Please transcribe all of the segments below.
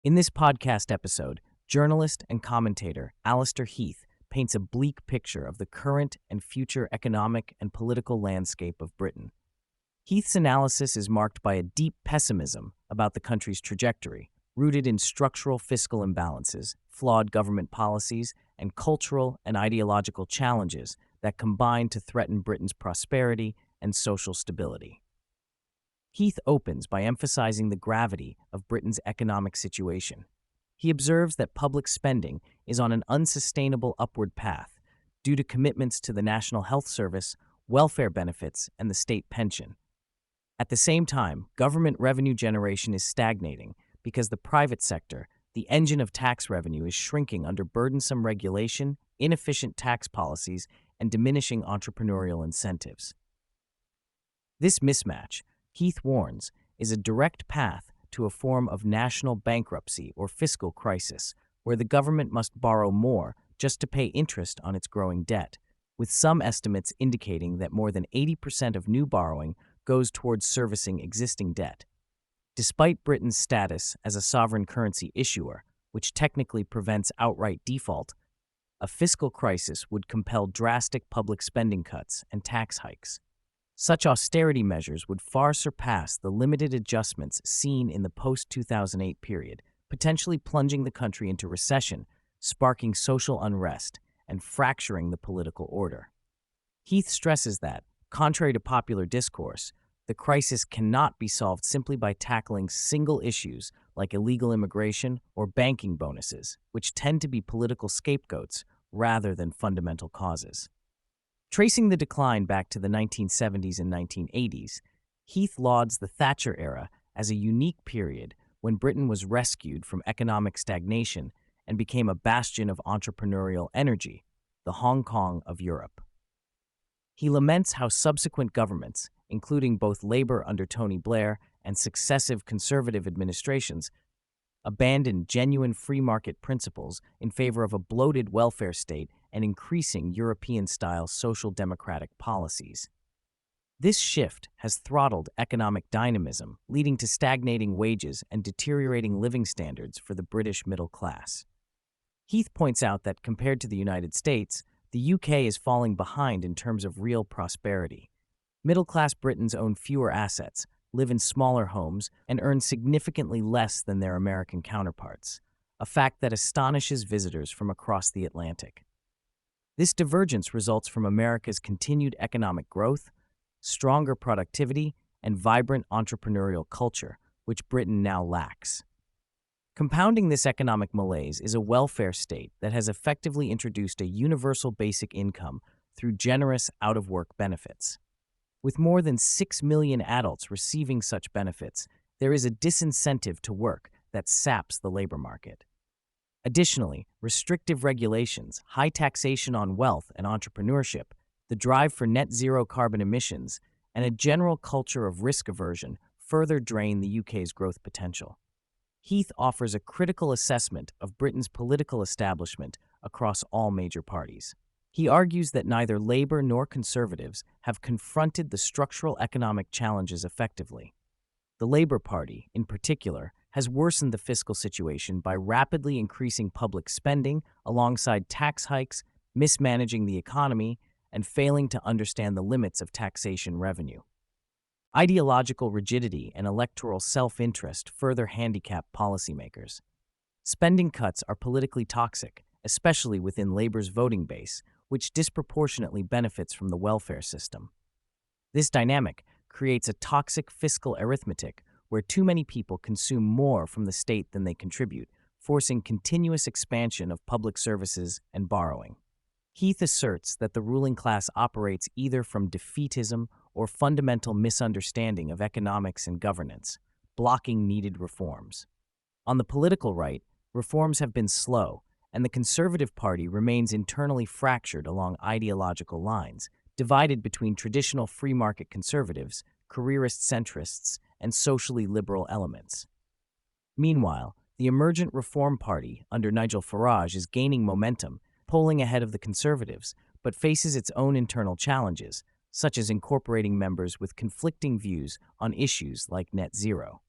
In this podcast episode, journalist and commentator Allister Heath paints a bleak picture of the current and future economic and political landscape of Britain. Heath's analysis is marked by a deep pessimism about the country's trajectory, rooted in structural fiscal imbalances, flawed government policies, and cultural and ideological challenges that combine to threaten Britain's prosperity and social stability. Heath opens by emphasizing the gravity of Britain's economic situation. He observes that public spending is on an unsustainable upward path due to commitments to the National Health Service, welfare benefits, and the state pension. At the same time, government revenue generation is stagnating because the private sector, the engine of tax revenue, is shrinking under burdensome regulation, inefficient tax policies, and diminishing entrepreneurial incentives. This mismatch, Heath warns, is a direct path to a form of national bankruptcy or fiscal crisis, where the government must borrow more just to pay interest on its growing debt, with some estimates indicating that more than 80% of new borrowing goes towards servicing existing debt. Despite Britain's status as a sovereign currency issuer, which technically prevents outright default, a fiscal crisis would compel drastic public spending cuts and tax hikes. Such austerity measures would far surpass the limited adjustments seen in the post-2008 period, potentially plunging the country into recession, sparking social unrest, and fracturing the political order. Heath stresses that, contrary to popular discourse, the crisis cannot be solved simply by tackling single issues like illegal immigration or banking bonuses, which tend to be political scapegoats rather than fundamental causes. Tracing the decline back to the 1970s and 1980s, Heath lauds the Thatcher era as a unique period when Britain was rescued from economic stagnation and became a bastion of entrepreneurial energy, the Hong Kong of Europe. He laments how subsequent governments, including both Labour under Tony Blair and successive Conservative administrations, abandoned genuine free market principles in favor of a bloated welfare state and increasing European-style social democratic policies. This shift has throttled economic dynamism, leading to stagnating wages and deteriorating living standards for the British middle class. Heath points out that compared to the United States, the UK is falling behind in terms of real prosperity. Middle-class Britons own fewer assets, live in smaller homes, and earn significantly less than their American counterparts, a fact that astonishes visitors from across the Atlantic. This divergence results from America's continued economic growth, stronger productivity, and vibrant entrepreneurial culture, which Britain now lacks. Compounding this economic malaise is a welfare state that has effectively introduced a universal basic income through generous out-of-work benefits. With more than 6 million adults receiving such benefits, there is a disincentive to work that saps the labor market. Additionally, restrictive regulations, high taxation on wealth and entrepreneurship, the drive for net zero carbon emissions, and a general culture of risk aversion further drain the UK's growth potential. Heath offers a critical assessment of Britain's political establishment across all major parties. He argues that neither Labour nor Conservatives have confronted the structural economic challenges effectively. The Labour Party, in particular, has worsened the fiscal situation by rapidly increasing public spending alongside tax hikes, mismanaging the economy, and failing to understand the limits of taxation revenue. Ideological rigidity and electoral self-interest further handicap policymakers. Spending cuts are politically toxic, especially within Labour's voting base, which disproportionately benefits from the welfare system. This dynamic creates a toxic fiscal arithmetic where too many people consume more from the state than they contribute, forcing continuous expansion of public services and borrowing. Heath asserts that the ruling class operates either from defeatism or fundamental misunderstanding of economics and governance, blocking needed reforms. On the political right, reforms have been slow, and the Conservative Party remains internally fractured along ideological lines, divided between traditional free market conservatives, careerist centrists, and socially liberal elements. Meanwhile, the emergent Reform Party under Nigel Farage is gaining momentum, polling ahead of the Conservatives, but faces its own internal challenges, such as incorporating members with conflicting views on issues like net zero.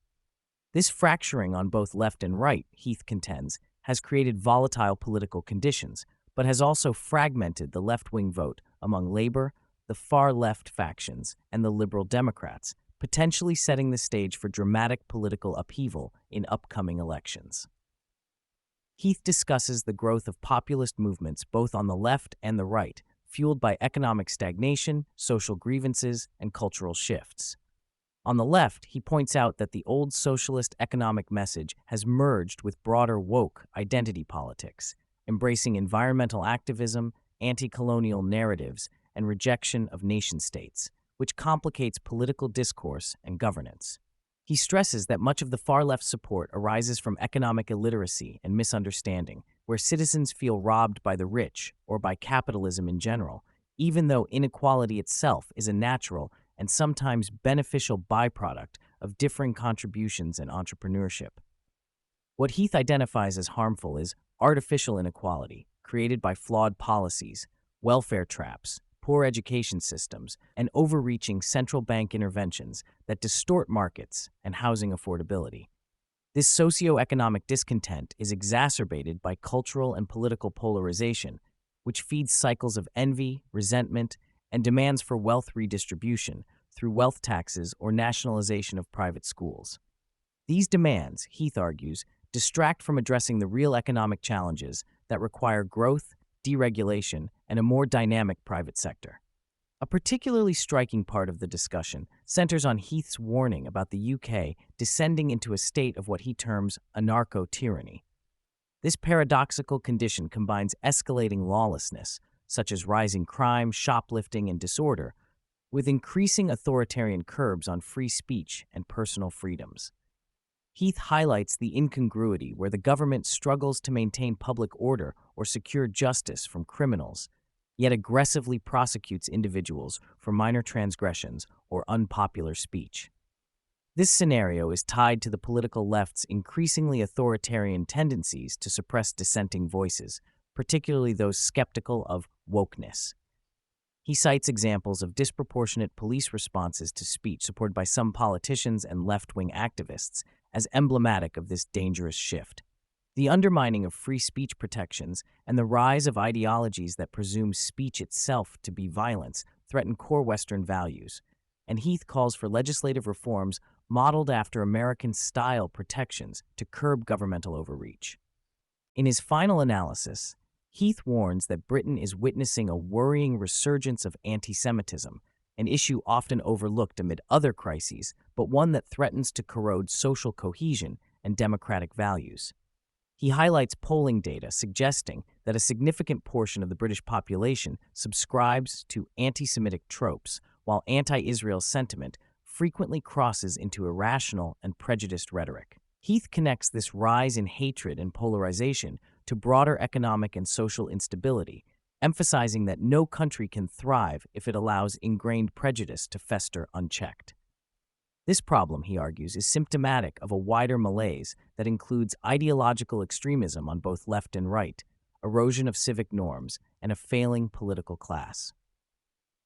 This fracturing on both left and right, Heath contends, has created volatile political conditions, but has also fragmented the left-wing vote among Labour, the far-left factions, and the Liberal Democrats, potentially setting the stage for dramatic political upheaval in upcoming elections. Heath discusses the growth of populist movements both on the left and the right, fueled by economic stagnation, social grievances, and cultural shifts. On the left, he points out that the old socialist economic message has merged with broader woke identity politics, embracing environmental activism, anti-colonial narratives, and rejection of nation-states, which complicates political discourse and governance. He stresses that much of the far-left support arises from economic illiteracy and misunderstanding, where citizens feel robbed by the rich or by capitalism in general, even though inequality itself is a natural and sometimes beneficial byproduct of differing contributions and entrepreneurship. What Heath identifies as harmful is artificial inequality, created by flawed policies, welfare traps, poor education systems, and overreaching central bank interventions that distort markets and housing affordability. This socioeconomic discontent is exacerbated by cultural and political polarization, which feeds cycles of envy, resentment, and demands for wealth redistribution through wealth taxes or nationalization of private schools. These demands, Heath argues, distract from addressing the real economic challenges that require growth, deregulation, and a more dynamic private sector. A particularly striking part of the discussion centers on Heath's warning about the UK descending into a state of what he terms anarco-tyranny. This paradoxical condition combines escalating lawlessness, such as rising crime, shoplifting, and disorder, with increasing authoritarian curbs on free speech and personal freedoms. Heath highlights the incongruity where the government struggles to maintain public order or secure justice from criminals, yet aggressively prosecutes individuals for minor transgressions or unpopular speech. This scenario is tied to the political left's increasingly authoritarian tendencies to suppress dissenting voices, particularly those skeptical of wokeness. He cites examples of disproportionate police responses to speech supported by some politicians and left-wing activists as emblematic of this dangerous shift. The undermining of free speech protections and the rise of ideologies that presume speech itself to be violence threaten core Western values, and Heath calls for legislative reforms modeled after American-style protections to curb governmental overreach. In his final analysis, Heath warns that Britain is witnessing a worrying resurgence of antisemitism, an issue often overlooked amid other crises, but one that threatens to corrode social cohesion and democratic values. He highlights polling data suggesting that a significant portion of the British population subscribes to anti-Semitic tropes, while anti-Israel sentiment frequently crosses into irrational and prejudiced rhetoric. Heath connects this rise in hatred and polarization to broader economic and social instability, emphasizing that no country can thrive if it allows ingrained prejudice to fester unchecked. This problem, he argues, is symptomatic of a wider malaise that includes ideological extremism on both left and right, erosion of civic norms, and a failing political class.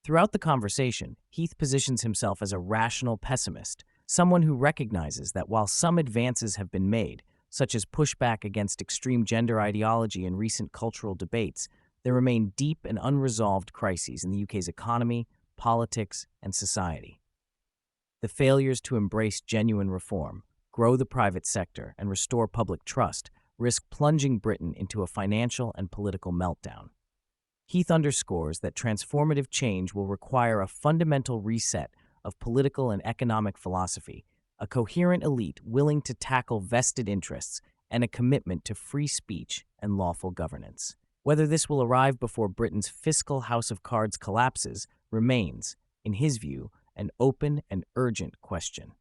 Throughout the conversation, Heath positions himself as a rational pessimist, someone who recognizes that while some advances have been made, such as pushback against extreme gender ideology and recent cultural debates, there remain deep and unresolved crises in the UK's economy, politics, and society. The failures to embrace genuine reform, grow the private sector, and restore public trust risk plunging Britain into a financial and political meltdown. Heath underscores that transformative change will require a fundamental reset of political and economic philosophy, a coherent elite willing to tackle vested interests, and a commitment to free speech and lawful governance. Whether this will arrive before Britain's fiscal house of cards collapses remains, in his view, an open and urgent question.